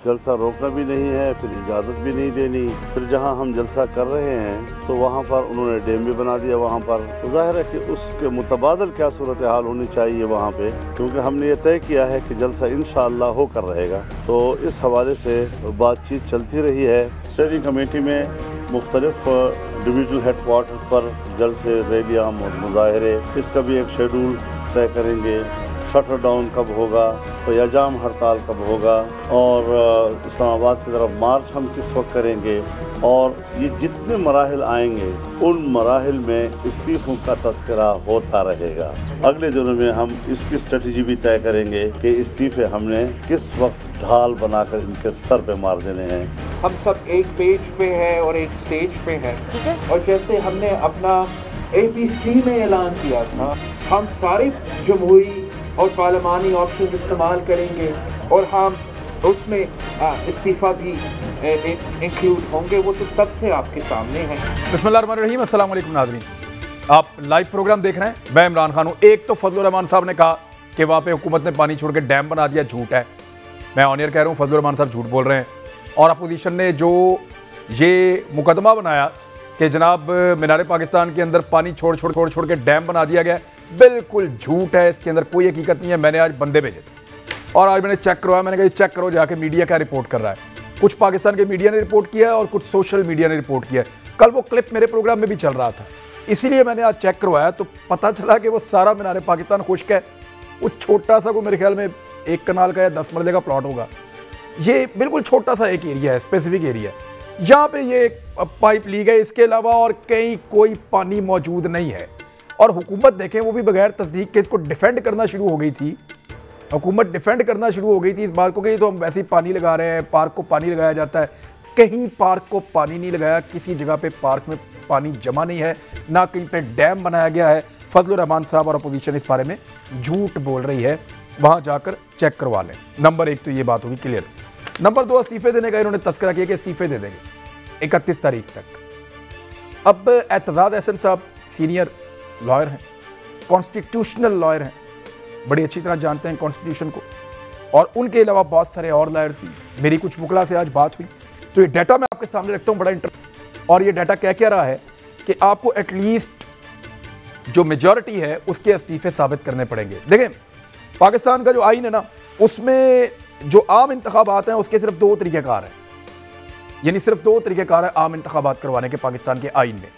जलसा रोकना भी नहीं है, फिर इजाज़त भी नहीं देनी। फिर जहाँ हम जलसा कर रहे हैं तो वहाँ पर उन्होंने डैम भी बना दिया वहाँ पर। तो जाहिर है कि उसके मुतबादल क्या सूरत हाल होनी चाहिए वहाँ पे, क्योंकि हमने ये तय किया है कि जलसा इंशाअल्लाह होकर रहेगा। तो इस हवाले से बातचीत चलती रही है। स्टडी कमेटी में मुख्तलिफ डिविजनल हेडक्वार्टर्स पर जलसे, रैलियाँ, मुजाहरे, इसका भी एक शेड्यूल तय करेंगे। शटर डाउन कब होगा, तो याजाम हड़ताल कब होगा, और इस्लामाबाद की तरफ मार्च हम किस वक्त करेंगे, और ये जितने मराहिल आएंगे उन मराहिल में इस्तीफ़ों का तस्करा होता रहेगा। अगले दिनों में हम इसकी स्ट्रेटजी भी तय करेंगे कि इस्तीफ़े हमने किस वक्त ढाल बनाकर इनके सर पे मार देने हैं। हम सब एक पेज पे है और एक स्टेज पे है, और जैसे हमने अपना APC में ऐलान किया था, हम सारे जमहूरी और पार्लिमानी ऑप्शंस इस्तेमाल करेंगे और हम उसमें इस्तीफ़ा भी इंक्लूड होंगे। वो तो तब से आपके सामने है। बिस्मिल्लाहिर्रहमानिर्रहीम, अस्सलाम वालेकुम नाज़रीन, आप लाइव प्रोग्राम देख रहे हैं। मैं इमरान खान हूँ। एक तो फजलुर रहमान साहब ने कहा कि वहाँ पे हुकूमत ने पानी छोड़ के डैम बना दिया, झूठ है। मैं ऑन एयर कह रहा हूँ, फजलुर रहमान साहब झूठ बोल रहे हैं। और अपोजिशन ने जो ये मुकदमा बनाया कि जनाब मीनार पाकिस्तान के अंदर पानी छोड़ के डैम बना दिया गया, बिल्कुल झूठ है। इसके अंदर कोई हकीकत नहीं है। मैंने आज बंदे भेजे थे और आज मैंने चेक करवाया। मैंने कहा चेक करो जाके मीडिया क्या रिपोर्ट कर रहा है। कुछ पाकिस्तान के मीडिया ने रिपोर्ट किया है और कुछ सोशल मीडिया ने रिपोर्ट किया है। कल वो क्लिप मेरे प्रोग्राम में भी चल रहा था, इसीलिए मैंने आज चेक करवाया तो पता चला कि वो सारा मीनार पाकिस्तान खुश्क है। वो छोटा सा, को मेरे ख्याल में 1 कनाल का या 10 मरले का प्लॉट होगा। ये बिल्कुल छोटा सा एक एरिया है, स्पेसिफिक एरिया है, जहाँ पे ये पाइप ली गई। इसके अलावा और कहीं कोई पानी मौजूद नहीं है। और हुकूमत देखें, वो भी बगैर तस्दीक के इसको डिफेंड करना शुरू हो गई थी। हुकूमत डिफेंड करना शुरू हो गई थी इस बात को कि ये तो हम वैसे ही पानी लगा रहे हैं, पार्क को पानी लगाया जाता है। कहीं पार्क को पानी नहीं लगाया, किसी जगह पे पार्क में पानी जमा नहीं है, ना कहीं पे डैम बनाया गया है। फजलुर रहमान साहब और अपोजिशन इस बारे में झूठ बोल रही है, वहाँ जाकर चेक करवा लें। नंबर 1 तो ये बात होगी क्लियर। नंबर 2, इस्तीफे देने का इन्होंने तस्करा किया कि इस्तीफे दे देंगे 31 तारीख तक। अब एतजाद अहसन साहब सीनियर लॉयर हैं, कॉन्स्टिट्यूशनल लॉयर हैं, बड़ी अच्छी तरह जानते हैं कॉन्स्टिट्यूशन को, और उनके अलावा बहुत सारे और लॉयर थी। मेरी कुछ वकला से आज बात हुई तो ये डाटा मैं आपके सामने रखता हूँ, बड़ा इंटरेस्ट। और ये डाटा क्या रहा है कि आपको एटलीस्ट जो मेजॉरिटी है उसके इस्तीफे साबित करने पड़ेंगे। देखें, पाकिस्तान का जो आइन है ना, उसमें जो आम इंतखाबात हैं उसके सिर्फ 2 तरीक़ेकार हैं, यानी सिर्फ 2 तरीक़ेकार है आम इंतखाबात करवाने के पाकिस्तान के आइन में।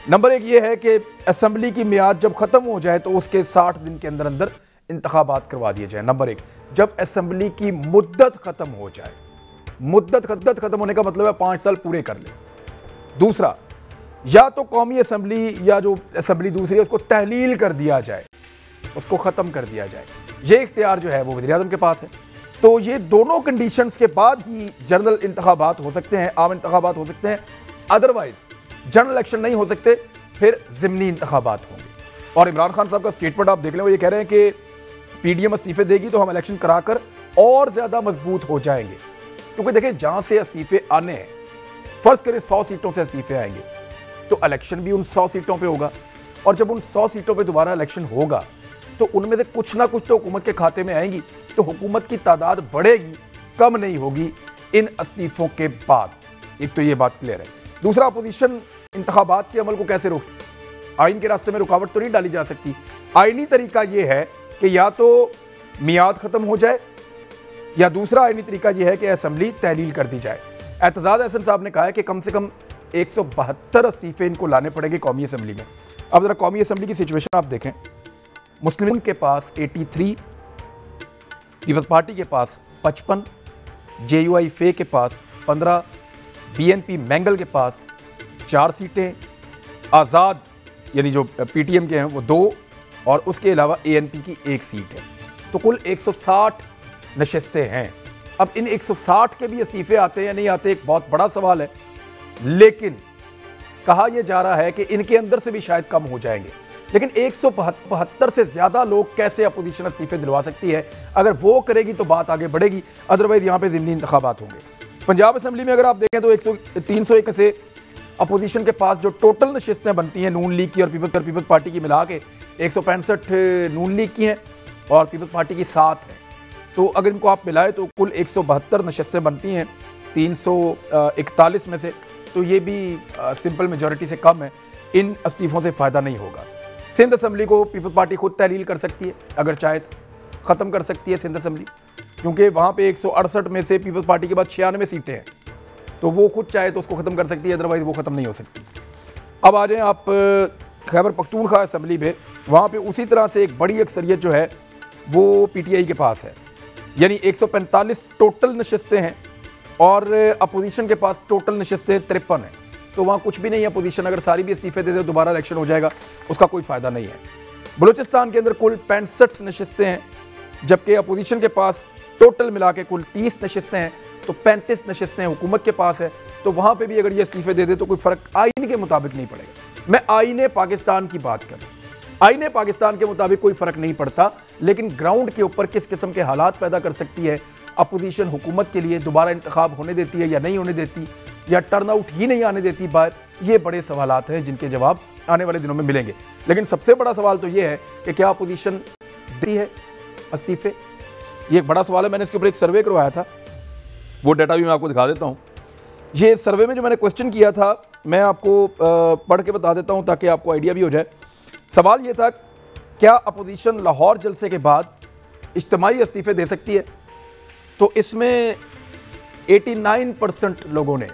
नंबर 1 ये है कि असेंबली की मियाद जब ख़त्म हो जाए तो उसके 60 दिन के अंदर अंदर इंतखाबात करवा दिए जाए। नंबर 1, जब असेंबली की मुद्दत ख़त्म हो जाए। मुद्दत ख़त्म होने का मतलब है 5 साल पूरे कर ले। दूसरा, या तो कौमी असेंबली या जो असेंबली दूसरी है उसको तहलील कर दिया जाए, उसको ख़त्म कर दिया जाए। ये इख्तियार जो है वो वज़ीर-ए-आज़म के पास है। तो ये दोनों कंडीशंस के बाद ही जनरल इंतखाबात हो सकते हैं, आम इंतखाबात हो सकते हैं। अदरवाइज जनरल इलेक्शन नहीं हो सकते, फिर ज़िमनी इंतखाबात होंगे। और इमरान खान साहब का स्टेटमेंट आप देख लें, वो ये कह रहे हैं कि PDM इस्तीफे देगी तो हम इलेक्शन कराकर और ज़्यादा मजबूत हो जाएंगे। क्योंकि देखिए, जहाँ से इस्तीफे आने हैं, फ़र्ज़ करें 100 सीटों से इस्तीफे आएंगे तो इलेक्शन भी उन 100 सीटों पर होगा, और जब उन 100 सीटों पर दोबारा इलेक्शन होगा तो उनमें से कुछ ना कुछ तो हुकूमत के खाते में आएंगी। तो हुकूमत की तादाद बढ़ेगी, कम नहीं होगी इन इस्तीफों के बाद। एक तो ये बात क्लियर है। दूसरा, अपोजिशन इंतखाबात के अमल को कैसे रोक सकती? आइन के रास्ते में रुकावट तो नहीं डाली जा सकती। आइनी तरीका ये है कि या तो मियाद ख़त्म हो जाए, या दूसरा आइनी तरीका ये है कि असेंबली तहलील कर दी जाए। एतजाद अहसन साहब ने कहा है कि कम से कम 172 इस्तीफे इनको लाने पड़ेंगे कौमी असेंबली में। अब ज़रा कौमी असेंबली की सिचुएशन आप देखें। मुस्लिम के पास 83, पीपल्स पार्टी के पास 55, JUI-FA के पास 15, BNP मैंगल के पास 4 सीटें, आज़ाद यानी जो PTM के हैं वो 2, और उसके अलावा ANP की 1 सीट है। तो कुल 160 नशिस्तें हैं। अब इन 160 के भी इस्तीफे आते हैं या नहीं आते, एक बहुत बड़ा सवाल है। लेकिन कहा यह जा रहा है कि इनके अंदर से भी शायद कम हो जाएंगे। लेकिन 172 से ज़्यादा लोग कैसे अपोजिशन इस्तीफे दिलवा सकती है? अगर वो करेगी तो बात आगे बढ़ेगी, अदरवाइज यहाँ पे ज़िमनी इंतखाबात होंगे। पंजाब असेंबली में अगर आप देखें तो 301 से अपोजिशन के पास जो टोटल नशिस्तें बनती हैं नून लीग की और पीपल्स पार्टी की मिला के 165 नून लीग की हैं और पीपल्स पार्टी की 7 हैं। तो अगर इनको आप मिलाए तो कुल 172 नशस्तें बनती हैं 341 में से, तो ये भी सिंपल मेजॉरिटी से कम है। इन इस्तीफों से फ़ायदा नहीं होगा। सिंध असम्बली को पीपल्स पार्टी खुद तहलील कर सकती है, अगर चाहे तो ख़त्म कर सकती है सिंध असम्बली, क्योंकि वहाँ पे 168 में से पीपल्स पार्टी के बाद 96 सीटें हैं, तो वो खुद चाहे तो उसको ख़त्म कर सकती है, अदरवाइज़ वो ख़त्म नहीं हो सकती। अब आ जाएँ आप खैबर पख्तूनख्वा असम्बली पे, वहाँ पे उसी तरह से एक बड़ी अक्सरियत जो है वो PTI के पास है, यानी 145 टोटल नशस्तें हैं और अपोजिशन के पास टोटल नशस्तें 53 हैं। तो वहाँ कुछ भी नहीं है, अपोजिशन अगर सारी भी इस्तीफे दे दे दोबारा इलेक्शन हो जाएगा, उसका कोई फ़ायदा नहीं है। बलूचिस्तान के अंदर कुल 65 नशस्तें हैं, जबकि अपोजिशन के पास टोटल मिला के कुल 30 नशस्तें हैं, तो 35 नशस्तें हुकूमत के पास है। तो वहाँ पे भी अगर ये इस्तीफे दे दे तो कोई फ़र्क आईन के मुताबिक नहीं पड़ेगा। मैं आईन पाकिस्तान की बात करूँ, आईन पाकिस्तान के मुताबिक कोई फ़र्क नहीं पड़ता, लेकिन ग्राउंड के ऊपर किस किस्म के हालात पैदा कर सकती है अपोजिशन हुकूमत के लिए, दोबारा इंतखाब होने देती है या नहीं होने देती, या टर्नआउट ही नहीं आने देती बाहर, ये बड़े सवालात हैं जिनके जवाब आने वाले दिनों में मिलेंगे। लेकिन सबसे बड़ा सवाल तो ये है कि क्या अपोजिशन दी है इस्तीफे, ये एक बड़ा सवाल है। मैंने इसके ऊपर एक सर्वे करवाया था, वो डाटा भी मैं आपको दिखा देता हूँ। ये सर्वे में जो मैंने क्वेश्चन किया था मैं आपको पढ़ के बता देता हूँ ताकि आपको आइडिया भी हो जाए। सवाल ये था, क्या अपोजिशन लाहौर जलसे के बाद इज्तिमाई इस्तीफे दे सकती है? तो इसमें 89% लोगों ने,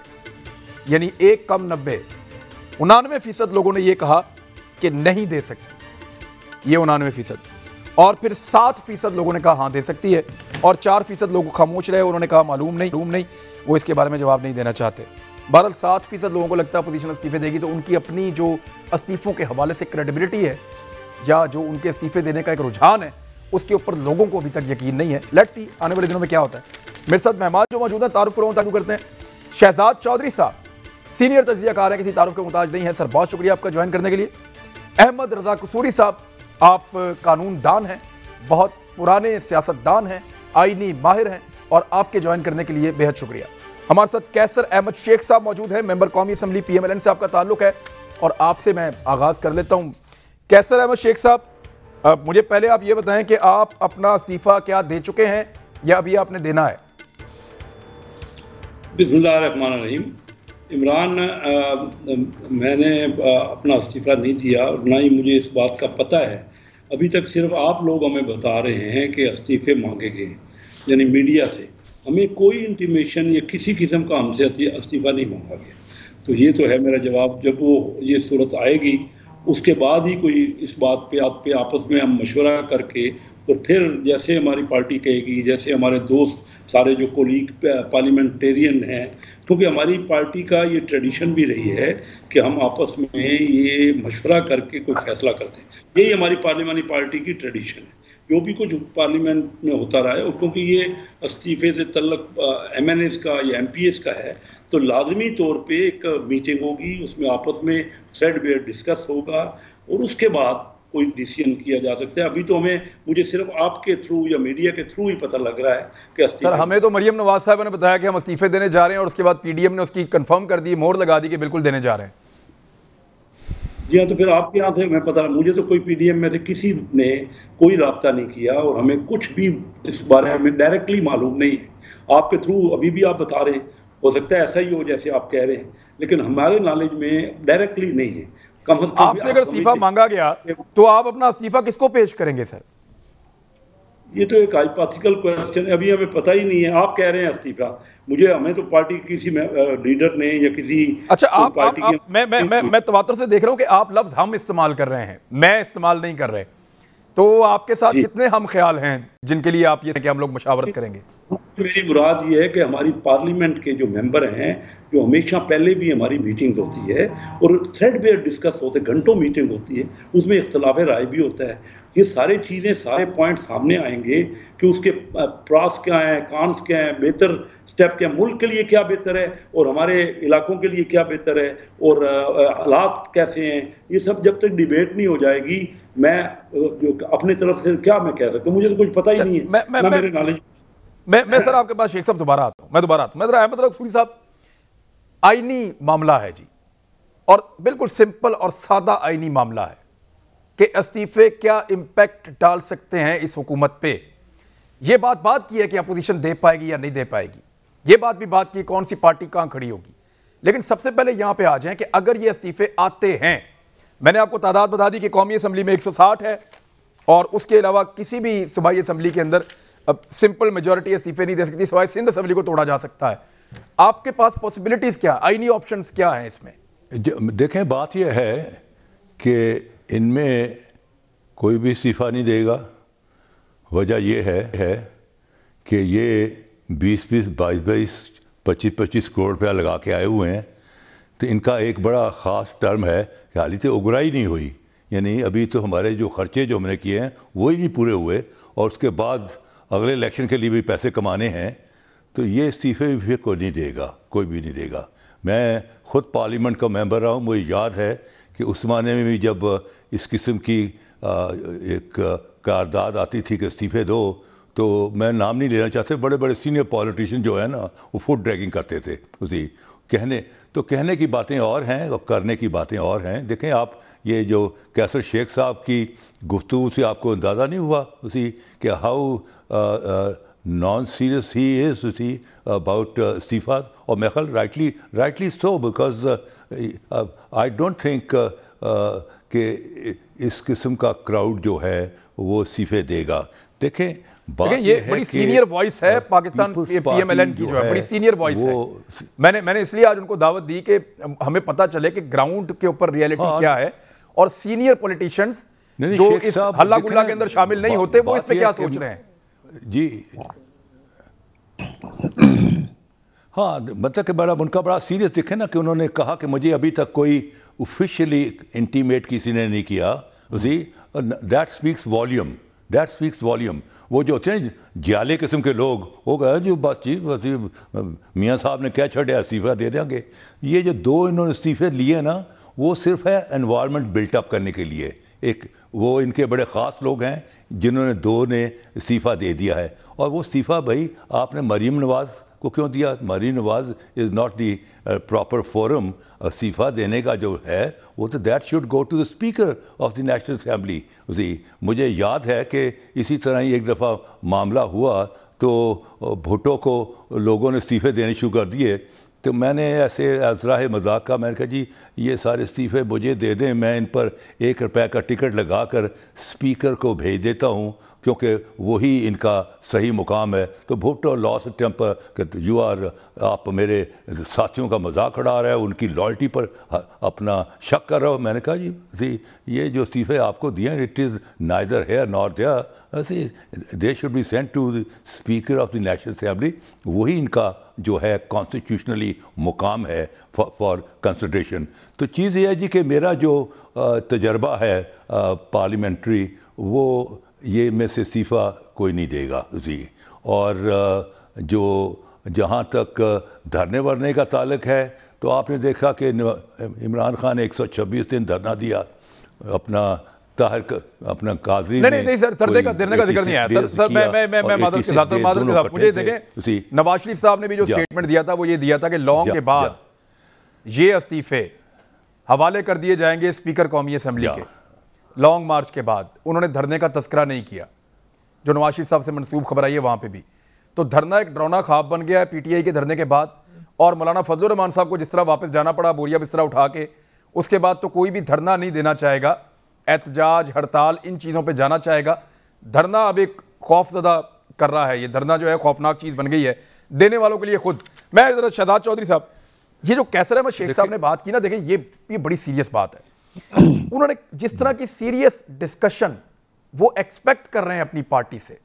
यानी 1 कम 90, 99% लोगों ने यह कहा कि नहीं दे सकती, ये 99%। और फिर 7% लोगों ने कहा हाँ दे सकती है, और 4% लोग खामोश रहे, उन्होंने कहा मालूम नहीं, वो इसके बारे में जवाब नहीं देना चाहते। बहरहाल 7% लोगों को लगता है अपोजिशन इस्तीफे देगी, तो उनकी अपनी जो इस्तीफों के हवाले से क्रेडिबिलिटी है या जो उनके इस्तीफे देने का एक रुझान है, उसके ऊपर लोगों को अभी तक यकीन नहीं है। लेट्स सी आने वाले दिनों में क्या होता है। मेरे साथ मेहमान जो मौजूद हैं, तारुफ करते हैं। शहजाद चौधरी साहब सीनियर तजज़ियाकार हैं, किसी तारुफ के मुताज नहीं है सर, बहुत शुक्रिया आपका ज्वाइन करने के लिए। अहमद रजा कसूरी साहब, आप कानून दान हैं, बहुत पुराने सियासतदान हैं, आईनी माहिर हैं, और आपके ज्वाइन करने के लिए बेहद शुक्रिया। हमारे साथ कैसर अहमद शेख साहब मौजूद हैं, मेंबर कौमी असम्बली PMLN से आपका ताल्लुक है, और आपसे मैं आगाज़ कर लेता हूँ। कैसर अहमद शेख साहब, मुझे पहले आप ये बताएं कि आप अपना इस्तीफ़ा क्या दे चुके हैं या अभी आपने देना है? बिस्मिल्लाहिर्रहमानिर्रहीम। इमरान, मैंने अपना इस्तीफ़ा नहीं दिया और ना ही मुझे इस बात का पता है। अभी तक सिर्फ आप लोग हमें बता रहे हैं कि इस्तीफ़े मांगे गए, यानी मीडिया से हमें कोई इंटीमेशन या किसी किस्म का हमसे इस्तीफ़ा नहीं मांगा गया। तो ये तो है मेरा जवाब। जब वो ये सूरत आएगी उसके बाद ही कोई इस बात पे आपस में हम मशवरा करके, और फिर जैसे हमारी पार्टी कहेगी, जैसे हमारे दोस्त सारे जो कोलीग पार्लियामेंटेरियन हैं, क्योंकि हमारी पार्टी का ये ट्रेडिशन भी रही है कि हम आपस में ये मशवरा करके कोई फैसला करते हैं। यही हमारी पार्लियामानी पार्टी की ट्रेडिशन है, जो भी कुछ पार्लियामेंट में होता रहा है। और क्योंकि ये इस्तीफे से तल्लक MNAs का या MPs का है, तो लाजमी तौर पे एक मीटिंग होगी, उसमें आपस में थ्रेडबेयर डिस्कस होगा और उसके बाद कोई डिसीजन किया जा सकता है। अभी तो मुझे सिर्फ आपके थ्रू या मीडिया के थ्रू ही पता लग रहा है कि सर, हमें तो मरियम नवाज साहब ने बताया कि हम इस्तीफे देने जा रहे हैं, और उसके बाद PDM ने उसकी कंफर्म कर दी, मोहर लगा दी कि बिल्कुल देने जा रहे हैं। जी हाँ, तो फिर आपके यहाँ से मैं पता, मुझे तो कोई PDM में से किसी ने कोई रब्ता नहीं किया और हमें कुछ भी इस बारे में डायरेक्टली मालूम नहीं है। आपके थ्रू अभी भी आप बता रहे हैं, हो सकता है ऐसा ही हो जैसे आप कह रहे हैं, लेकिन हमारे नॉलेज में डायरेक्टली नहीं है। कम से कम आपसे अगर इस्तीफा मांगा गया तो आप अपना इस्तीफा किसको पेश करेंगे सर? ये तो एक हाइपोथेटिकल क्वेश्चन है, अभी हमें पता ही नहीं है। आप कह रहे हैं इस्तीफा, हमें तो पार्टी किसी लीडर ने या किसी, अच्छा, आप मैं तवातर से देख रहा हूं कि आप लफ्ज हम इस्तेमाल कर रहे हैं, मैं इस्तेमाल नहीं कर रहे, तो आपके साथ कितने हम ख्याल हैं जिनके लिए आप ये कि हम लोग मशावरत करेंगे? मेरी मुराद ये है कि हमारी पार्लियामेंट के जो मेंबर हैं, जो हमेशा पहले भी हमारी मीटिंग होती है और थ्रेडबेयर डिस्कस होते, घंटों मीटिंग होती है, उसमें इख्तलाफ राय भी होता है। ये सारी चीज़ें, सारे पॉइंट सामने आएंगे कि उसके प्रास क्या हैं, कांस क्या हैं, बेहतर स्टेप क्या, मुल्क के लिए क्या बेहतर है और हमारे इलाकों के लिए क्या बेहतर है और हालात कैसे हैं। ये सब जब तक डिबेट नहीं हो जाएगी, मैं जो अपनी तरफ से क्या मैं कह सकता हूँ, मुझे तो कुछ पता ही नहीं है, ना मेरे नॉलेज। मैं सर आपके पास शेख साहब दोबारा आता हूं, मैं अहमद रजा कसूरी साहब, आईनी मामला है जी, और बिल्कुल सिंपल और सादा आईनी मामला है कि इस्तीफे क्या इंपैक्ट डाल सकते हैं इस हुकूमत पे। ये बात की है कि अपोजिशन दे पाएगी या नहीं दे पाएगी, ये बात की कौन सी पार्टी कहां खड़ी होगी। लेकिन सबसे पहले यहां पे आ जाएं कि अगर ये इस्तीफे आते हैं, मैंने आपको तादाद बता दी कि कौमी असम्बली में 160 है और उसके अलावा किसी भी सूबाई असम्बली के अंदर अब सिंपल मेजॉरिटी इस्तीफे नहीं दे सकती, सिवाय सिंध असम्बली को तोड़ा जा सकता है। आपके पास पॉसिबिलिटीज क्या, आईनी ऑप्शंस क्या हैं इसमें? देखें, बात यह है कि इनमें कोई भी इस्तीफा नहीं देगा। वजह यह है कि ये 20-20, 22-22, 25-25 करोड़ रुपया लगा के आए हुए हैं। तो इनका एक बड़ा ख़ास टर्म है कि हाल ही तो उगराई नहीं हुई, यानी अभी तो हमारे जो खर्चे जो हमने किए हैं वही नहीं पूरे हुए, और उसके बाद अगले इलेक्शन के लिए भी पैसे कमाने हैं। तो ये इस्तीफे भी कोई नहीं देगा, कोई भी नहीं देगा। मैं ख़ुद पार्लियामेंट का मेंबर रहा हूँ, मुझे याद है कि उस ज़माने में भी जब इस किस्म की एक करारदाद आती थी कि इस्तीफे दो, तो मैं नाम नहीं लेना चाहते, बड़े बड़े सीनियर पॉलिटिशियन जो है ना वो फुट ड्रैगिंग करते थे उसी कहने की बातें और हैं और करने की बातें और हैं। देखें आप, ये जो कैसर शेख साहब की गुफ्तगू से आपको अंदाज़ा नहीं हुआ उसी कि how non serious he is उसी अबाउट इस्तीफा, और मैं ख्याल rightly so, because I don't think कि इस किस्म का क्राउड जो है वो इस्तीफे देगा। देखें, ये बड़ी सीनियर वॉइस है पाकिस्तान पीएमएलएन की, जो है बड़ी सीनियर वॉइस है। मैंने इसलिए आज उनको दावत दी कि हमें पता चले कि ग्राउंड के ऊपर रियलिटी क्या है, और सीनियर पॉलिटिशियंस जो इस हल्ला गुल्ला के अंदर शामिल नहीं होते वो इस पे क्या सोच रहे हैं। जी हाँ, मतलब कि उनका बड़ा सीरियस दिखे ना कि उन्होंने कहा कि मुझे अभी तक कोई ऑफिशियली इंटीमेट किसी ने नहीं किया उसी। That speaks volume. वो जो होते हैं जाले किस्म के लोग हो गए जो बस मियाँ साहब ने क्या छड़िया, इस्तीफा दे देंगे। ये जो दो इन्होंने इस्तीफे लिए ना, वो सिर्फ है एनवायरनमेंट बिल्टअप करने के लिए। एक वो इनके बड़े ख़ास लोग हैं जिन्होंने दो ने इस्तीफा दे दिया है, और वो इस्तीफा भाई आपने मरीम नवाज़ को क्यों दिया? Maryam Nawaz is not the proper forum. इस्तीफा देने का जो है वो तो that should go to the speaker of the national assembly उसी। मुझे याद है कि इसी तरह ही एक दफ़ा मामला हुआ तो भुट्टो को लोगों ने इस्तीफे देने शुरू कर दिए, तो मैंने ऐसे अज़राह मजाक का मैंने कहा जी ये सारे इस्तीफे मुझे दे दें, मैं इन पर ₹1 का टिकट लगाकर स्पीकर को भेज देता हूँ क्योंकि वही इनका सही मुकाम है। तो भुट्टो लॉस टेम्पर कि आप मेरे साथियों का मजाक उड़ा रहे हो, उनकी लॉयल्टी पर अपना शक कर रहे हो। मैंने कहा जी ये जो इस्तीफे आपको दिए it is neither here nor there, they should be sent to the speaker of the national assembly. वही इनका जो है कॉन्स्टिट्यूशनली मुकाम है फॉर कंसिडरेशन। तो चीज़ ये है जी कि मेरा जो तजर्बा है पार्लियामेंट्री, वो ये में से इस्तीफा कोई नहीं देगा जी। और जो जहाँ तक धरने वरने का ताल्लुक है, तो आपने देखा कि इमरान खान ने 126 दिन धरना दिया, अपना काजी नहीं सर, धरने का जिक्र नहीं आया सर। मैं मादर के साथ मुझे देखें, नवाज शरीफ साहब ने भी जो स्टेटमेंट दिया था वो ये दिया था कि लॉन्ग के बाद ये इस्तीफे हवाले कर दिए जाएंगे स्पीकर कौमी असम्बली के। लॉन्ग मार्च के बाद उन्होंने धरने का तस्करा नहीं किया, जो नवाज शरीफ साहब से मनसूब खबर आई है वहां पे भी। तो धरना एक डरावना ख्वाब बन गया है पीटीआई के धरने के बाद, और मौलाना फजलुर रहमान साहब को जिस तरह वापस जाना पड़ा बोरिया बिस्तरा उठा के, उसके बाद तो कोई भी धरना नहीं देना चाहेगा, एहतजाज हड़ताल इन चीज़ों पर जाना चाहेगा। धरना अब एक खौफजदा कर रहा है, ये धरना जो है खौफनाक चीज़ बन गई है देने वालों के लिए खुद। मैं जरा शहजाद चौधरी साहब, ये जो कैसर अहमद शेख साहब ने बात की ना, देखें ये बड़ी सीरियस बात है। उन्होंने जिस तरह की सीरियस डिस्कशन वो एक्सपेक्ट कर रहे हैं अपनी पार्टी से,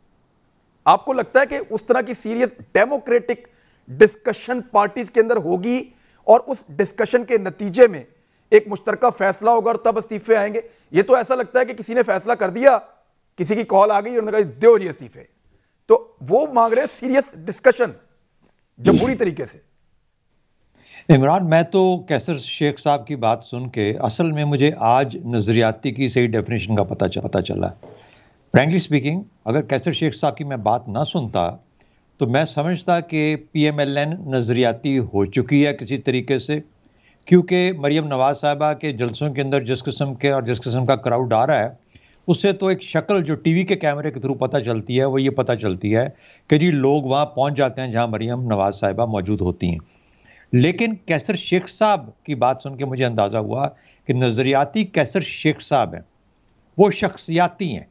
आपको लगता है कि उस तरह की सीरियस डेमोक्रेटिक डिस्कशन पार्टीज के अंदर होगी और उस डिस्कशन के नतीजे में एक मुश्तरका फैसला होगा और तब इस्तीफे आएंगे? ये तो ऐसा लगता है कि किसी ने फैसला कर दिया, किसी की कॉल आ गई, उन्होंने कहा दो जी इस्तीफे, तो वो मांग रहे हैं सीरियस डिस्कशन जमहूरी तरीके से। इमरान, मैं तो कैसर शेख साहब की बात सुन के असल में मुझे आज नज़रियाती की सही डेफिनेशन का पता चला। फ्रैंकली स्पीकिंग, अगर कैसर शेख साहब की मैं बात ना सुनता तो मैं समझता कि पीएमएलएन नज़रियाती हो चुकी है किसी तरीके से, क्योंकि मरीम नवाज़ साहिबा के जलसों के अंदर जिस किस्म का क्राउड आ रहा है उससे तो एक शक्ल जो टीवी के कैमरे के थ्रू पता चलती है वो ये पता चलती है कि जी लोग वहाँ पहुँच जाते हैं जहाँ मरियम नवाज साहिबा मौजूद होती हैं। लेकिन कैसर शेख साहब की बात सुन के मुझे अंदाज़ा हुआ कि नज़रियाती कैसर शेख साहब हैं, वो शख्सियाती हैं।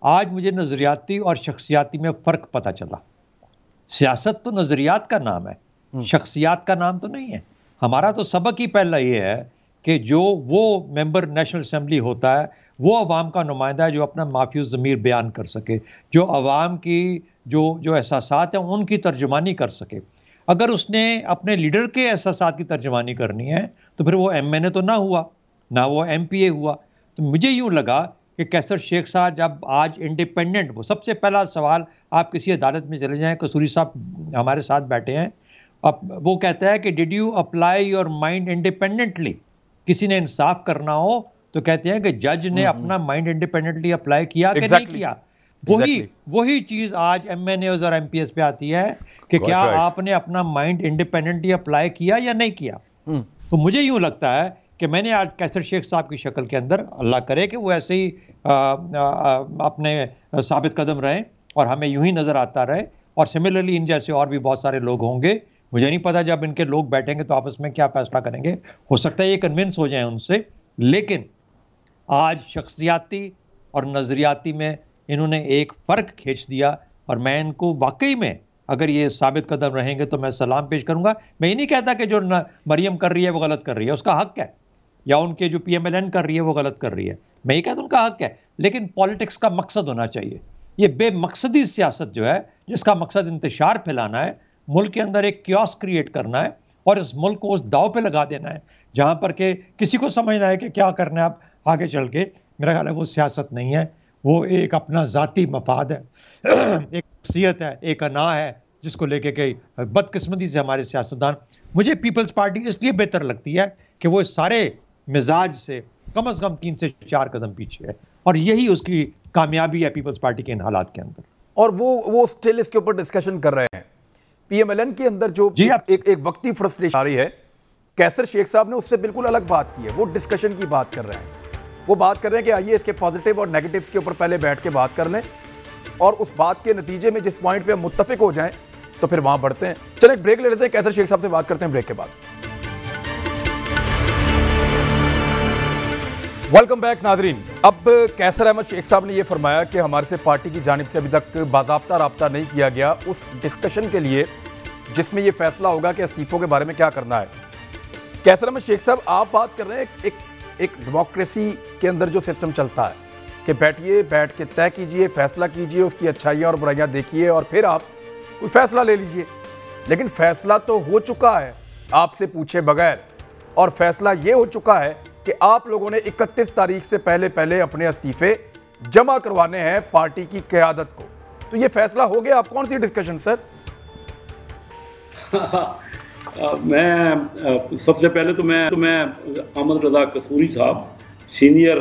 आज मुझे नज़रियाती और शख्सियाती में फ़र्क पता चला। सियासत तो नज़रियात का नाम है, शख्सियात का नाम तो नहीं है। हमारा तो सबक ही पहला ये है कि जो वो मेंबर नेशनल असेंबली होता है वो अवाम का नुमाइंदा है जो अपना माफ़ियूज़ ज़मीर बयान कर सके, जो अवाम की जो एहसासात हैं उनकी तर्जुमानी कर सके। अगर उसने अपने लीडर के एहसासात की तर्जुमानी करनी है तो फिर वो MNA तो ना हुआ, ना वो MPA हुआ। तो मुझे यूँ लगा कि कैसर शेख साहब जब आज इंडिपेंडेंट, वो सबसे पहला सवाल, आप किसी अदालत में चले जाएं, कसूरी साहब हमारे साथ बैठे हैं, अब वो कहता है कि did you apply your mind independently, किसी ने इंसाफ करना हो तो कहते हैं कि जज ने अपना माइंड इंडिपेंडेंटली अप्लाई किया कि नहीं किया। वही चीज आज MNAs और MPs पे आती है कि क्या आपने अपना माइंड इंडिपेंडेंटली अप्लाई किया या नहीं किया। तो मुझे यूं लगता है कि मैंने आज कैसर शेख साहब की शक्ल के अंदर, अल्लाह करे कि वो ऐसे ही अपने साबित कदम रहें और हमें यूं ही नजर आता रहे, और सिमिलरली इन जैसे और भी बहुत सारे लोग होंगे। मुझे नहीं पता जब इनके लोग बैठेंगे तो आपस में क्या फैसला करेंगे, हो सकता है ये कन्विंस हो जाए उनसे, लेकिन आज शख्सियाती और नज़रियाती में इन्होंने एक फ़र्क खींच दिया। और मैं इनको वाकई में, अगर ये साबित कदम रहेंगे तो मैं सलाम पेश करूंगा। मैं ये नहीं कहता कि जो मरियम कर रही है वो गलत कर रही है, उसका हक है, या उनके जो PMLN कर रही है वो गलत कर रही है, मैं ये कहता हूँ उनका हक है, लेकिन पॉलिटिक्स का मकसद होना चाहिए। ये बेमकसदी सियासत जो है, जिसका मकसद इंतशार फैलाना है, मुल्क के अंदर एक क्योस क्रिएट करना है और इस मुल्क को उस दाव पे लगा देना है जहाँ पर के किसी को समझना है कि क्या करना है आप आगे चल के, मेरा ख्याल है वो सियासत नहीं है, वो एक अपना ज़ाती मफाद है, एक शख्सियत है, एक अना है, जिसको लेके कई बदकिस्मती से हमारे सियासतदान, मुझे पीपल्स पार्टी इसलिए बेहतर लगती है कि वो सारे मिजाज से कम से कम 3 से 4 कदम पीछे है, और यही उसकी कामयाबी है पीपल्स पार्टी के इन हालात के अंदर। और वो स्टिल इसके ऊपर डिस्कशन कर रहे हैं। PMLN के अंदर जो एक वक्ती फ्रस्ट्रेशन आ रही है, कैसर शेख साहब ने उससे बिल्कुल अलग बात की है। वो डिस्कशन की बात कर रहे हैं, वो बात कर रहे हैं कि आइए इसके पॉजिटिव और नेगेटिव्स के ऊपर पहले बैठ के बात कर लें, और उस बात के नतीजे में जिस पॉइंट पे हम मुत्तफिक हो जाएं तो फिर वहां बढ़ते हैं। चलें एक ब्रेक ले लेते हैं, कैसर शेख साहब से बात करते हैं ब्रेक के बाद। वेलकम बैक नाजरीन। अब कैसर अहमद शेख साहब ने यह फरमाया कि हमारे से पार्टी की जानिब से अभी तक बाज़ाब्ता राब्ता नहीं किया गया उस डिस्कशन के लिए जिसमें यह फैसला होगा कि इस्तीफों के बारे में क्या करना है। कैसर अहमद शेख साहब, आप बात कर रहे हैं एक डेमोक्रेसी के अंदर जो सिस्टम चलता है कि बैठिए, बैठ के तय कीजिए, फैसला कीजिए, उसकी अच्छाइयाँ और बुराइयाँ देखिए और फिर आप कोई फैसला ले लीजिए। लेकिन फैसला तो हो चुका है आपसे पूछे बगैर, और फैसला ये हो चुका है कि आप लोगों ने 31 तारीख से पहले अपने इस्तीफे जमा करवाने हैं पार्टी की क़यादत को। तो ये फैसला हो गया, आप कौन सी डिस्कशन सर? मैं सबसे पहले तो मैं अहमद रज़ा कसूरी साहब सीनियर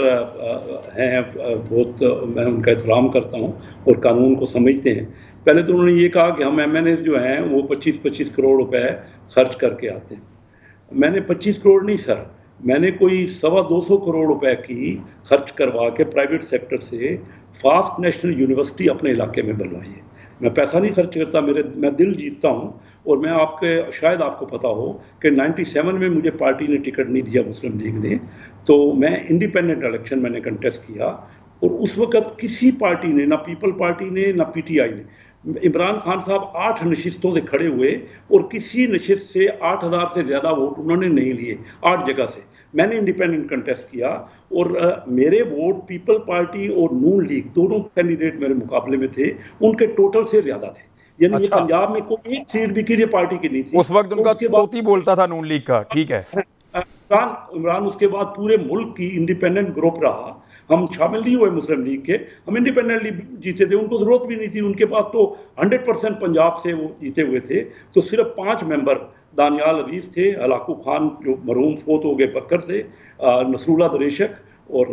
हैं बहुत, मैं उनका एहतराम करता हूं और कानून को समझते हैं। पहले तो उन्होंने ये कहा कि हम MNA जो हैं वो 25-25 करोड़ रुपए खर्च करके आते हैं। मैंने 25 करोड़ नहीं सर, मैंने कोई 225 करोड़ रुपए की खर्च करवा के प्राइवेट सेक्टर से फास्ट नेशनल यूनिवर्सिटी अपने इलाके में बनवाई है। मैं पैसा नहीं खर्च करता, मैं दिल जीतता हूँ। और मैं शायद आपको पता हो कि 97 में मुझे पार्टी ने टिकट नहीं दिया, मुस्लिम लीग ने, तो मैं इंडिपेंडेंट इलेक्शन मैंने कंटेस्ट किया, और उस वक़्त किसी पार्टी ने, ना पीपल पार्टी ने ना PTI ने, इमरान खान साहब 8 नशिस्तों से खड़े हुए और किसी नशिस्त से 8000 से ज़्यादा वोट उन्होंने नहीं लिए 8 जगह से। मैंने इंडिपेंडेंट कंटेस्ट किया और मेरे वोट पीपल पार्टी और नून लीग दोनों कैंडिडेट मेरे मुकाबले में थे, उनके टोटल से ज़्यादा थे। यानी अच्छा। ये पंजाब में कोई एक सीट भी किसी पार्टी की नहीं थी उस वक्त। उनका तोती बोलता था नून लीग का, ठीक है। इमरान उसके बाद पूरे मुल्क की इंडिपेंडेंट ग्रुप रहा, हम शामिल नहीं हुए मुस्लिम लीग के, हम इंडिपेंडेंटली जीते थे, उनको जरूरत भी नहीं थी, उनके पास तो 100% पंजाब से वो जीते हुए थे। तो सिर्फ 5 मेंबर, दानियाल अजीज थे, हलाकू खान जो मरहूम फोत हो गए पक्कर से, नसरुल्लाह दरेशक और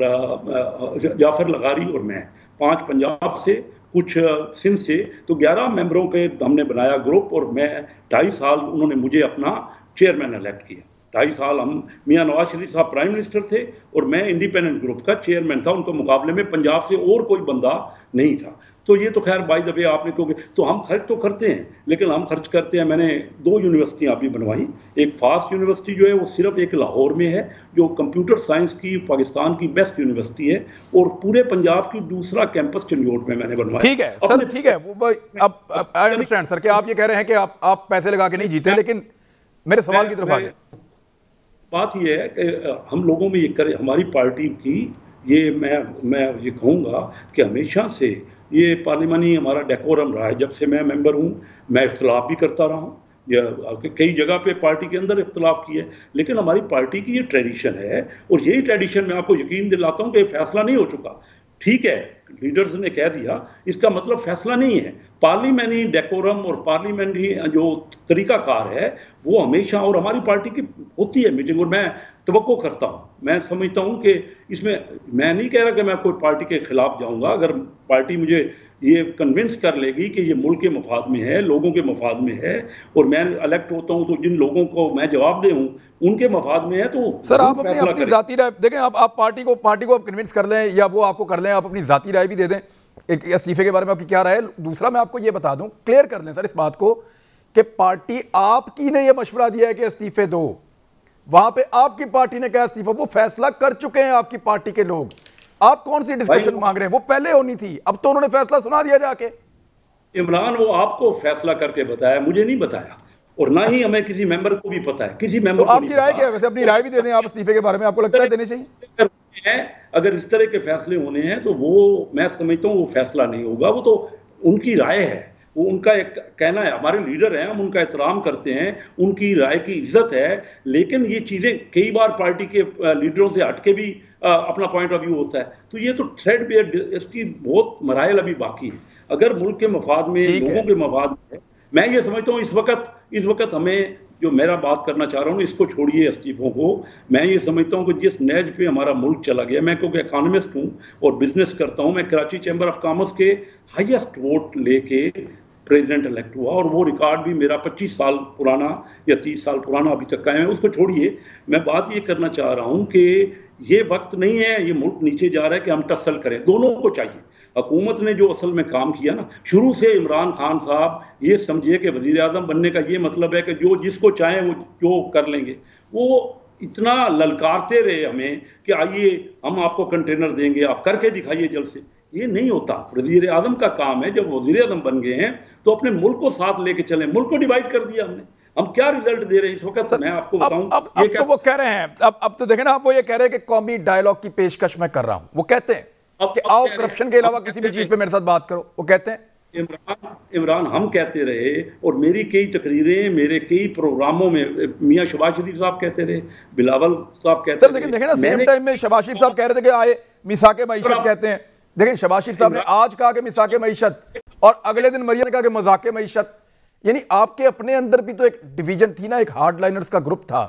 जाफर लगारी और मैं, 5 पंजाब से, कुछ सिंध से, तो 11 मेंबरों के हमने बनाया ग्रुप, और मैं 2.5 साल उन्होंने मुझे अपना चेयरमैन इलेक्ट किया। 2.5 साल हम, मियां नवाज शरीफ साहब प्राइम मिनिस्टर थे और मैं इंडिपेंडेंट ग्रुप का चेयरमैन था, उनके मुकाबले में पंजाब से और कोई बंदा नहीं था। तो ये तो खैर बाय द वे आपने क्योंकि तो हम खर्च तो करते हैं, लेकिन हम खर्च करते हैं। मैंने 2 यूनिवर्सिटियाँ अभी बनवाई। एक फास्ट यूनिवर्सिटी जो है वो सिर्फ एक लाहौर में है, जो कंप्यूटर साइंस की पाकिस्तान की बेस्ट यूनिवर्सिटी है, और पूरे पंजाब की दूसरा कैंपस चंडीगढ़ में मैंने बनवाया। ठीक है सर, ठीक है। अब आई अंडरस्टैंड सर कि आप ये कह रहे हैं कि आप पैसे लगा के नहीं जीते, लेकिन मेरे सवाल की तरफ आ गए। बात ये है कि हम लोगों में ये करे, हमारी पार्टी की ये मैं ये कहूँगा कि हमेशा से ये पार्लिमानी हमारा डेकोरम रहा है। जब से मैं मेंबर हूँ मैं इख्तलाफ भी करता रहा हूँ, या कई जगह पे पार्टी के अंदर इख्तलाफ किए, लेकिन हमारी पार्टी की ये ट्रेडिशन है। और यही ट्रेडिशन मैं आपको यकीन दिलाता हूँ कि फैसला नहीं हो चुका। ठीक है, लीडर्स ने कह दिया, इसका मतलब फैसला नहीं है। पार्लियामेंट्री डेकोरम और पार्लियामेंट्री जो तरीकाकार है वो हमेशा, और हमारी पार्टी की होती है मीटिंग, और मैं तवक्को करता हूँ, मैं समझता हूँ कि इसमें मैं नहीं कह रहा कि मैं कोई पार्टी के खिलाफ जाऊँगा। अगर पार्टी मुझे ये कन्विंस कर लेगी कि ये मुल्क के मफाद में है, लोगों के मफाद में है, और मैं इलेक्ट होता हूँ तो जिन लोगों को मैं जवाब दे हूँ उनके मफाद में है, तो सर आप अपनी जाती राय देखें। आप पार्टी को आप कन्विंस कर लें या वो आपको कर लें, आप अपनी जाती राय भी दे दें। एक इस्तीफे के बारे में आपकी क्या राय है? दूसरा मैं आपको ये बता दूं, क्लियर कर लें सर इस बात को कि पार्टी आपकी ने ये मशवरा दिया है कि इस्तीफे दो, वहां पे आपकी पार्टी ने कहा इस्तीफा, वो फैसला कर चुके हैं आपकी पार्टी के लोग। आप कौन सी डिस्कशन मांग रहे हैं? वो पहले होनी थी, अब तो उन्होंने फैसला सुना दिया जाके। इमरान वो आपको फैसला करके बताया, मुझे नहीं बताया, और ना ही हमें किसी मेंबर को भी पता है, किसी मेंबर तो आपकी राय क्या है? वैसे अपनी राय भी दे दें आप इस्तीफे के बारे में, आपको लगता है देनी चाहिए? अगर इस तरह के फैसले होने हैं तो वो मैं समझता हूँ वो फैसला नहीं होगा, वो तो उनकी राय है, वो उनका एक कहना है। हमारे लीडर हैं, हम उनका एहतराम करते हैं, उनकी राय की इज्जत है, लेकिन ये चीज़ें कई बार पार्टी के लीडरों से हटके भी अपना पॉइंट ऑफ व्यू होता है। तो ये तो थ्रेड पे इसकी बहुत मराइल अभी बाकी है। अगर मुल्क के मफाद में, लोगों के मफाद में, मैं ये समझता हूँ इस वक्त हमें, जो मेरा बात करना चाह रहा हूँ, इसको छोड़िए इस्तीफों को। मैं ये समझता हूँ कि जिस नहज पे हमारा मुल्क चला गया, मैं क्योंकि इकोनॉमिस्ट हूँ और बिजनेस करता हूँ, मैं कराची चैम्बर ऑफ कॉमर्स के हाईएस्ट वोट लेके प्रेसिडेंट इलेक्ट हुआ, और वो रिकॉर्ड भी मेरा 25 साल पुराना या 30 साल पुराना अभी तक कायम है। उसको छोड़िए, मैं बात ये करना चाह रहा हूँ कि ये वक्त नहीं है, ये मुल्क नीचे जा रहा है कि हम टसल करें। दोनों को चाहिए। हुकूमत ने जो असल में काम किया ना, शुरू से इमरान खान साहब ये समझिए कि वजीर आज़म बनने का ये मतलब है कि जो जिसको चाहें वो जो कर लेंगे। वो इतना ललकारते रहे हमें कि आइए हम आपको कंटेनर देंगे, आप करके दिखाइए जल्द से। ये नहीं होता। वजीर आज़म का काम है, जब वजीर आज़म बन गए हैं तो अपने मुल्क को साथ लेके चलें। मुल्क को डिवाइड कर दिया हमने, हम क्या रिजल्ट दे रहे हैं इस वक्त मैं आपको बताऊं। अब तो वो कह रहे हैं, अब तो देखें ना, आप वो ये कह रहे हैं कि कौमी डायलॉग की पेशकश मैं कर रहा हूं। वो कहते हैं कि आओ करप्शन के अलावा किसी भी चीज पे मेरे साथ बात करो। वो कहते हैं इमरान हम कहते रहे, और मेरी कई तकरीरें, मेरे कई प्रोग्रामों में मियां शहबाज शरीफ साहब कहते रहे, बिलावल साहब कहते रहे। देखें ना, सेम टाइम में शहबाज शरीफ साहब कह रहे थे कि आए मिसाके मईशत कहते हैं। देखें शहबाज शरीफ साहब ने आज कहा कि मिसाके मईशत, और अगले दिन मरियम ने कहा कि मजाके मईशत। यानी आपके अपने अंदर भी तो एक डिवीजन थी ना, एक हार्डलाइनर्स का ग्रुप था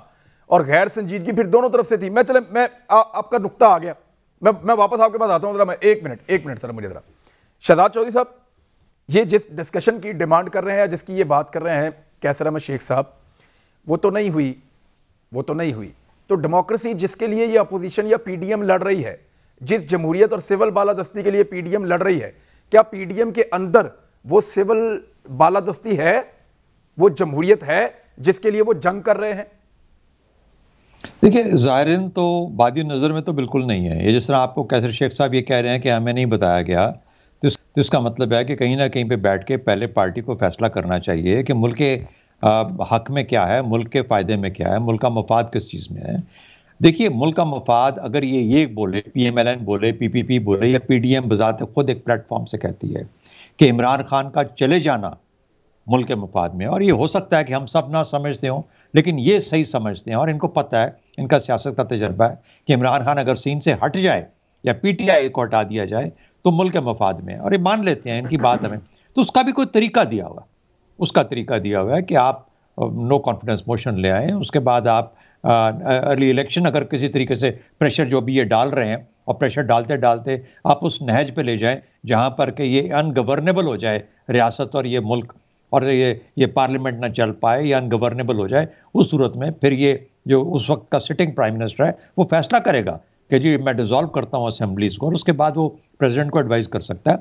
और गैर संजीदगी फिर दोनों तरफ से थी। मैं आपका नुक्ता आ गया, मैं वापस आपके पास आता हूं। जरा मैं एक मिनट सर, मुझे जरा शहजाद चौधरी साहब, ये जिस डिस्कशन की डिमांड कर रहे हैं, जिसकी ये बात कर रहे हैं कैसर अहमद शेख साहब, वो तो नहीं हुई। तो डेमोक्रेसी जिसके लिए ये अपोजिशन या पीडीएम लड़ रही है, जिस जमहूरियत और सिविल बालादस्ती के लिए पीडीएम लड़ रही है, क्या पीडीएम के अंदर वो सिविल बालादस्ती है, वो जमहूरियत है जिसके लिए वो जंग कर रहे हैं? देखिए, ज़ाहिरन तो बादी नज़र में तो बिल्कुल नहीं है। ये जिस तरह आपको कैसर शेख साहब ये कह रहे हैं कि हमें नहीं बताया गया, तो इसका मतलब है कि कहीं ना कहीं पे बैठ के पहले पार्टी को फैसला करना चाहिए कि मुल्क के हक में क्या है, मुल्क के फ़ायदे में क्या है, मुल्क का मफाद किस चीज़ में है। देखिए, मुल्क का मफाद अगर ये बोले, PMLN बोले, PPP बोले, या PDM बजाते खुद एक प्लेटफॉर्म से कहती है कि इमरान खान का चले जाना मुल्क के मफाद में, और ये हो सकता है कि हम सब ना समझते हों, लेकिन ये सही समझते हैं और इनको पता है, इनका सियासत का तजर्बा है कि इमरान खान अगर सीन से हट जाए या PTI को हटा दिया जाए तो मुल्क के मफाद में, और ये मान लेते हैं इनकी बात हमें। तो उसका भी कोई तरीका दिया हुआ है कि आप नो कॉन्फिडेंस मोशन ले आएँ, उसके बाद आप अर्ली इलेक्शन अगर किसी तरीके से प्रेशर जो भी ये डाल रहे हैं, और प्रेशर डालते डालते आप उस नहज पे ले जाएं जहां पर कि ये अनगवर्नेबल हो जाए रियासत और ये मुल्क, और ये पार्लियामेंट ना चल पाए या अनगवर्नेबल हो जाए, उस सूरत में फिर ये जो उस वक्त का सिटिंग प्राइम मिनिस्टर है वो फैसला करेगा कि जी मैं डिसॉल्व करता हूँ असेंबलीज को, और उसके बाद वो प्रेसिडेंट को एडवाइस कर सकता है।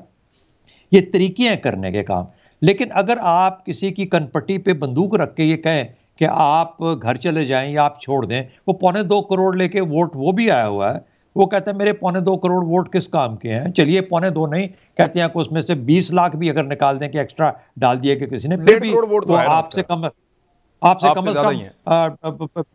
ये तरीके हैं करने के काम। लेकिन अगर आप किसी की कनपट्टी पे बंदूक रख के ये कहें कि आप घर चले जाएं या आप छोड़ दें, वो 2.25 करोड़ लेके वोट वो भी आया हुआ है, वो कहता है मेरे 2.25 करोड़ वोट किस काम के हैं, चलिए 2.25 नहीं कहते हैं कि उसमें से 20 लाख भी अगर निकाल दें कि एक्स्ट्रा डाल दिए कि किसी ने, फिर भी वो आपसे कम से कम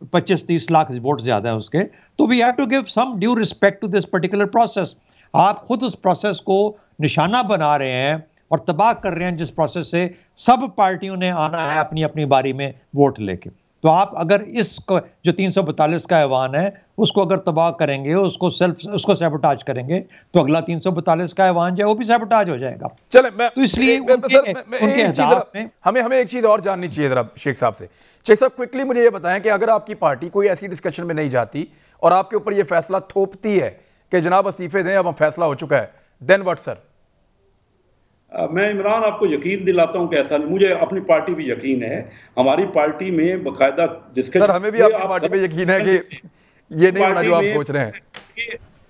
25-30 लाख वोट ज्यादा है उसके। तो we have to give some due respect to this particular process. आप खुद उस प्रोसेस को निशाना बना रहे हैं और तबाह कर रहे हैं, जिस प्रोसेस से सब पार्टियों ने आना है अपनी अपनी बारी में वोट लेके। तो आप अगर इस जो 342 का ऐवान है उसको अगर तबाह करेंगे, उसको सैबोटाज करेंगे, तो अगला 342 का ऐवान जो है वो भी सैबोटाज हो जाएगा। चले तो इसलिए उनके हिसाब में हमें एक चीज और जाननी चाहिए जरा शेख साहब से। शेख साहब क्विकली मुझे ये बताएं कि अगर आपकी पार्टी कोई ऐसी डिस्कशन में नहीं जाती और आपके ऊपर ये फैसला थोपती है कि जनाब इस्तीफे दें, अब फैसला हो चुका है, देन व्हाट सर? मैं इमरान आपको यकीन दिलाता हूं कि ऐसा नहीं, मुझे अपनी पार्टी भी यकीन है, हमारी पार्टी में बाकायदा डिस्कशन। सर हमें भी आपकी पार्टी पे यकीन है कि ये नहीं होना जो आप सोच रहे हैं।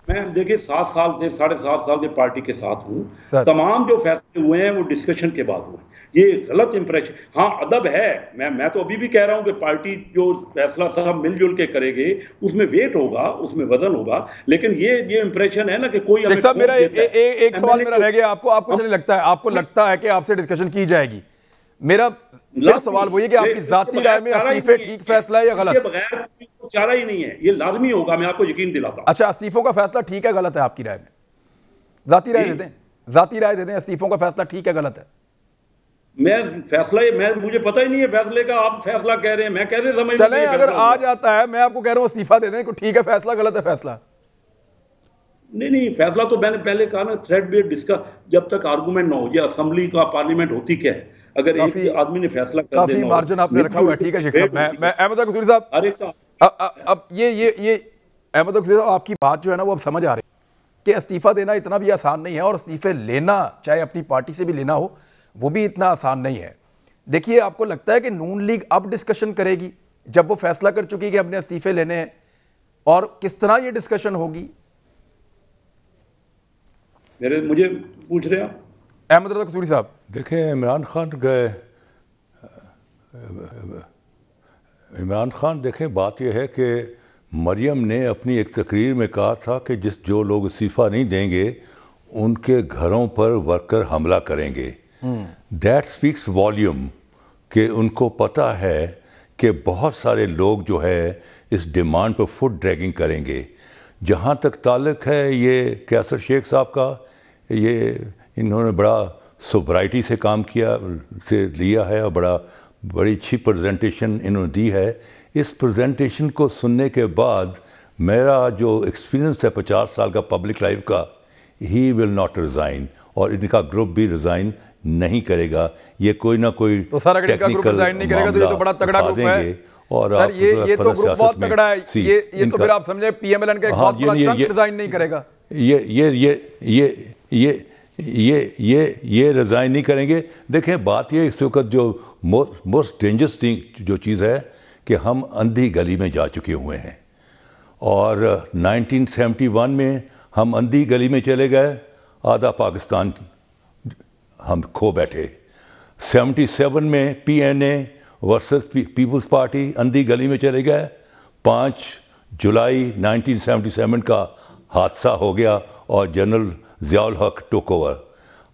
मैं देखिए 7 साल से 7.5 साल से पार्टी के साथ हूं, तमाम जो फैसले हुए हैं वो डिस्कशन के बाद हुए। ये गलत इंप्रेशन, हाँ अदब है, मैं तो अभी भी कह रहा हूं कि पार्टी जो फैसला सब मिलजुल के करेंगे उसमें वेट होगा, उसमें वजन होगा, लेकिन ये इंप्रेशन है ना कि कोई शेख साहब मेरा एक सवाल मेरा रह गया, आपको नहीं लगता है, आपको लगता है कि आपसे डिस्कशन की जाएगी? मेरा सवाल वही है कि आपकी जाती राय में इस्तीफे ठीक फैसला है या गलत? बगैर चारा ही नहीं है, ये लाजमी होगा, मैं आपको यकीन दिलाता हूं। अच्छा, इस्तीफों का फैसला ठीक है गलत है आपकी राय में? जाती राय दे दें, इस्तीफों का फैसला ठीक है गलत है? मुझे पता ही नहीं है फैसले का, आप फैसला कह रहे हैं, मैं कैसे समझ? चलें, अगर आ जाता है, मैं आपको कह रहा हूं इस्तीफा दे दें, ठीक है फैसला, गलत है फैसला? नहीं, फैसला तो मैंने पहले कहा ना, थ्रेड बेस्ड डिस्कस, जब तक आर्गूमेंट ना हो, ये असेंबली का पार्लियामेंट होती क्या है, अगर एक आदमी ने फैसला कर देना, मार्जिन आपने रखा हुआ है। ठीक है शेख साहब, मैं अहमद कसूरी साहब, अब ये अहमद कसूरी साहब, आपकी बात जो है ना वो अब समझ आ रही है कि इस्तीफा देना इतना भी आसान नहीं है, और इस्तीफे लेना चाहे अपनी पार्टी से भी लेना हो वो भी इतना आसान नहीं है। देखिए, आपको लगता है कि नून लीग अब डिस्कशन करेगी जब वो फैसला कर चुकी है कि अपने इस्तीफे लेने हैं, और किस तरह ये डिस्कशन होगी? मुझे पूछ रहे हैं अहमद रजा कसूरी साहब? देखिए, इमरान खान देखें, बात यह है कि मरियम ने अपनी एक तकरीर में कहा था कि जो लोग इस्तीफा नहीं देंगे उनके घरों पर वर्कर हमला करेंगे। दैट स्पीक्स वॉल्यूम कि उनको पता है कि बहुत सारे लोग जो है इस डिमांड पर फुट ड्रैगिंग करेंगे। जहाँ तक ताल्लुक है ये कैसर शेख साहब का, ये इन्होंने बड़ा सोबराइटी से काम लिया है और बड़ी अच्छी प्रेजेंटेशन इन्होंने दी है। इस प्रेजेंटेशन को सुनने के बाद मेरा जो एक्सपीरियंस है 50 साल का पब्लिक लाइफ का, ही विल नॉट रिज़ाइन, और इनका ग्रुप भी रिज़ाइन नहीं करेगा। ये कोई ना कोई तो सर अगर इनका ग्रुप रिज़ाइन नहीं करेगा तो ये तो बड़ा तगड़ा ग्रुप है, और सर ये तो ग्रुप बहुत तगड़ा है। ये तो फिर आप समझे पीएमएलएन का एक बहुत बड़ा चंक रिज़ाइन नहीं करेगा। ये रिज़ाइन नहीं करेंगे। देखें, बात ये इस वक्त जो मोस्ट डेंजरस थिंग जो चीज़ है कि हम अंधी गली में जा चुके हुए हैं, और 1971 में हम अंधी गली में चले गए, आधा पाकिस्तान हम खो बैठे। 77 में पीएनए वर्सेस पीपल्स पार्टी अंधी गली में चले गए। 5 जुलाई 1977 का हादसा हो गया और जनरल ज़ियाउल हक टुक ओवर।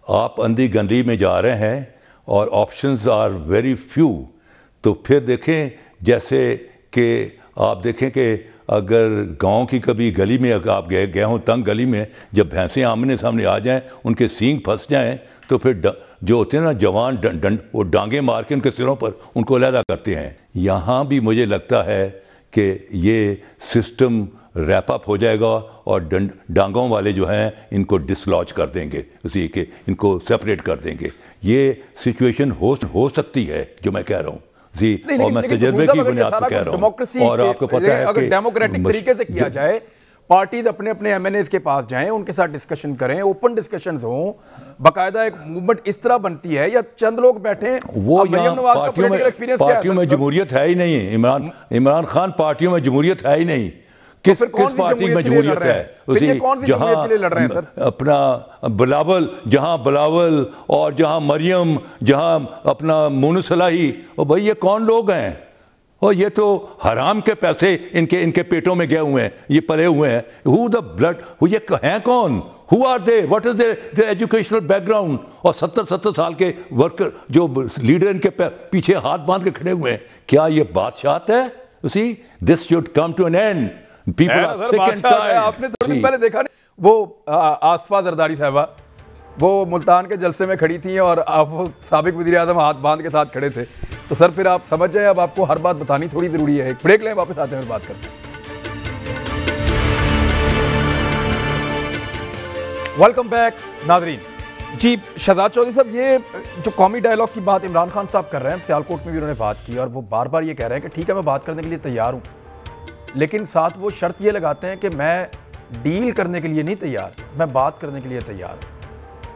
आप अंधी गली में जा रहे हैं और ऑप्शंस आर वेरी फ्यू। तो फिर देखें, जैसे कि आप देखें कि अगर गांव की कभी गली में अगर आप गए हों तंग गली में, जब भैंसें आमने सामने आ जाएं, उनके सींग फंस जाएं, तो फिर जो होते हैं ना जवान वो डांगे मार के उनके सिरों पर उनको अलहदा करते हैं। यहाँ भी मुझे लगता है कि ये सिस्टम रैप अप हो जाएगा और डांगों वाले जो हैं इनको डिसलॉज कर देंगे, उसी के इनको सेपरेट कर देंगे। ये सिचुएशन हो सकती है जो मैं कह रहा हूँ जी, और मैं तजर्बे की बुनियाद पर कह रहा हूँ। और आपको पता है अगर डेमोक्रेटिक तरीके से किया जाए, पार्टीज अपने अपने एमएनएस के पास जाएं, उनके साथ डिस्कशन करें, ओपन डिस्कशंस हों, बाकायदा एक मूवमेंट इस तरह बनती है, या चंद लोग बैठे। वो पार्टियों में जमहूरियत है ही नहीं। इमरान खान पार्टियों में जमहूरियत है ही नहीं। किस पार्टी में जमहूरियत है? उसी जहां अपना बिलावल और जहां मरियम, जहां अपना मोनू सलाही, और भाई ये कौन लोग हैं? और ये तो हराम के पैसे इनके पेटों में गए हुए हैं, ये पले हुए हैं। हु द ब्लड, ये हैं कौन? Who are they? What is their educational background? और 70 साल के वर्कर जो लीडर इनके पीछे हाथ बांध के खड़े हुए हैं, क्या ये बादशाहत है? उसी this should come to an end. People are sick and tired. आपने थोड़ी दिन पहले देखा नहीं, वो आसफा जरदारी साहबा वो मुल्तान के जलसे में खड़ी थी और आप साबिक वज़ीर आज़म हाथ बांध के साथ खड़े थे। तो सर फिर आप समझ जाए, अब आपको हर बात बतानी थोड़ी ज़रूरी है। एक ब्रेक लें, वापस आते हैं और बात करते हैं। वेलकम बैक नाजरीन। जी शहजाद चौधरी साहब, ये जो कौमी डायलॉग की बात इमरान खान साहब कर रहे हैं, सियालकोट में भी उन्होंने बात की, और वो बार बार ये कह रहे हैं कि ठीक है मैं बात करने के लिए तैयार हूँ, लेकिन साथ वो शर्त ये लगाते हैं कि मैं डील करने के लिए नहीं तैयार, मैं बात करने के लिए तैयार हूँ।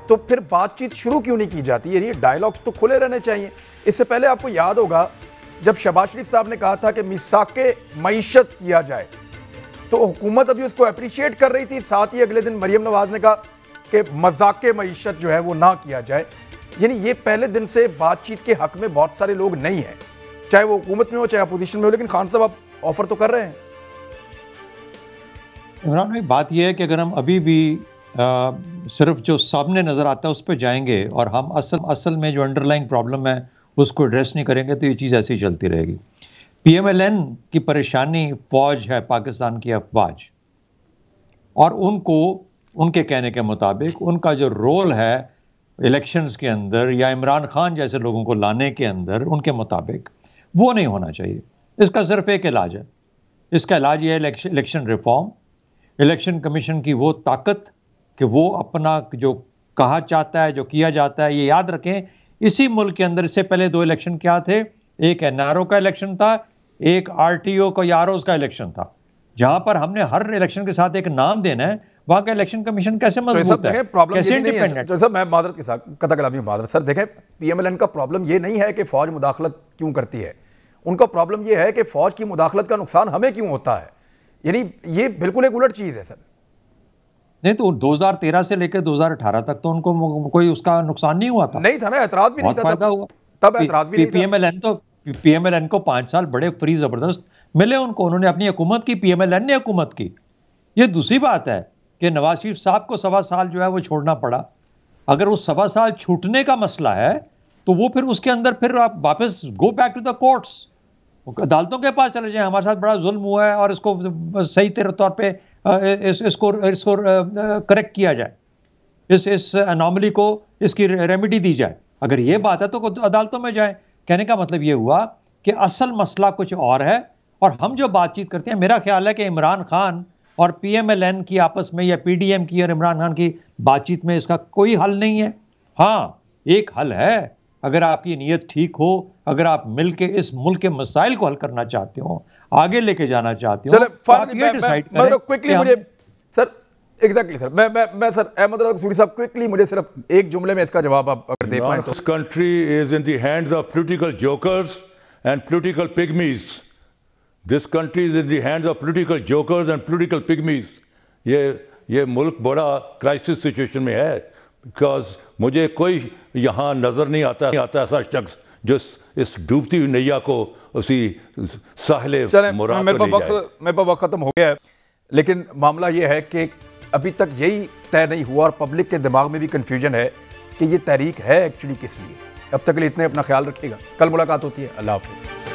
तो फिर बातचीत शुरू क्यों नहीं की जाती? ये डायलॉग्स तो खुले रहने चाहिए। इससे पहले आपको याद होगा जब शहबाज शरीफ साहब ने कहा था कि मिसाके मईशत किया जाए, तो हुकूमत अभी उसको अप्रिशिएट कर रही थी, साथ ही अगले दिन मरियम नवाज ने कहा कि मजाके मईशत जो है वो ना किया जाए। यानी ये पहले दिन से बातचीत के हक में बहुत सारे लोग नहीं हैं, चाहे वो हुकूमत में हो चाहे अपोजिशन में हो। लेकिन खान साहब आप ऑफर तो कर रहे हैं। इमरान भाई, बात यह है कि अगर हम अभी भी सिर्फ जो सामने नज़र आता है उस पर जाएंगे और हम असल में जो अंडरलाइंग प्रॉब्लम है उसको एड्रेस नहीं करेंगे, तो ये चीज़ ऐसे ही चलती रहेगी। PMLN की परेशानी फ़ौज है, पाकिस्तान की अफवाज, और उनको उनके कहने के मुताबिक उनका जो रोल है इलेक्शंस के अंदर या इमरान खान जैसे लोगों को लाने के अंदर, उनके मुताबिक वो नहीं होना चाहिए। इसका सिर्फ एक इलाज है, इसका इलाज ये है इलेक्शन रिफॉर्म, इलेक्शन कमीशन की वो ताकत कि वो अपना जो कहा चाहता है, जो किया जाता है। ये याद रखें, इसी मुल्क के अंदर इससे पहले 2 इलेक्शन क्या थे? एक NRO का इलेक्शन था, एक RTO का या ROs का इलेक्शन था। जहां पर हमने हर इलेक्शन के साथ एक नाम देना है, वहां का इलेक्शन कमीशन कैसे मजबूत है, कैसे इंडिपेंडेंट? तो मैं मादरत के साथ कथा कलामी मादरत सर, देखें PMLN का प्रॉब्लम ये नहीं है कि फौज मुदाखलत क्यों करती है, उनका प्रॉब्लम ये है कि फौज की मुदाखलत का नुकसान हमें क्यों होता है। यानी ये बिल्कुल एक उलट चीज है सर। नहीं तो 2013 से लेकर 2018 तक तो उनको कोई उसका नुकसान नहीं हुआ था, नहीं था ना, एतराज भी नहीं था, फायदा हुआ तब एतराज भी नहीं था। PMLN को 5 साल बड़े फ्री जबरदस्त मिले उनको, उन्होंने अपनी हुकूमत की, PMLN ने हुकूमत की। ये दूसरी बात है कि नवाज शरीफ साहब को 1.25 साल जो है वो छोड़ना पड़ा। अगर वो 1.25 साल छूटने का मसला है तो वो फिर उसके अंदर फिर आप वापस go back to the courts, अदालतों के पास चले जाएं, हमारे साथ बड़ा जुल्म हुआ है और इसको सही तौर पे इसको करेक्ट किया जाए, इस अनोमली को इसकी रेमेडी दी जाए। अगर ये बात है तो अदालतों में जाए। कहने का मतलब ये हुआ कि असल मसला कुछ और है, और हम जो बातचीत करते हैं, मेरा ख्याल है कि इमरान खान और PMLN की आपस में या PDM की और इमरान खान की बातचीत में इसका कोई हल नहीं है। हाँ, एक हल है, अगर आपकी नीयत ठीक हो, अगर आप मिलके इस मुल्क के मसाइल को हल करना चाहते हो, आगे लेके जाना चाहते हो, तो आप ये डिसाइड करें। क्विकली मुझे सर, एग्जैक्टली सर, मैं सर अहमद रसूली साहब, क्विकली मुझे सिर्फ एक जुमले में इसका जवाब आप अगर दे पाएं तो। This country is in the hands of political jokers and political pygmies. This country is in the hands of political jokers and political pygmies. ये मुल्क बड़ा क्राइसिस सिचुएशन में है, बिकॉज मुझे कोई यहाँ नजर नहीं आता ऐसा शख्स जो इस डूबती हुई नैया को उसी साहले मुराद मेरे पास वक्त खत्म हो गया है, लेकिन मामला ये है कि अभी तक यही तय नहीं हुआ और पब्लिक के दिमाग में भी कंफ्यूजन है कि ये तहरीक है एक्चुअली किस लिए। अब तक के लिए इतने, अपना ख्याल रखिएगा, कल मुलाकात होती है, अल्लाह हाफिज़।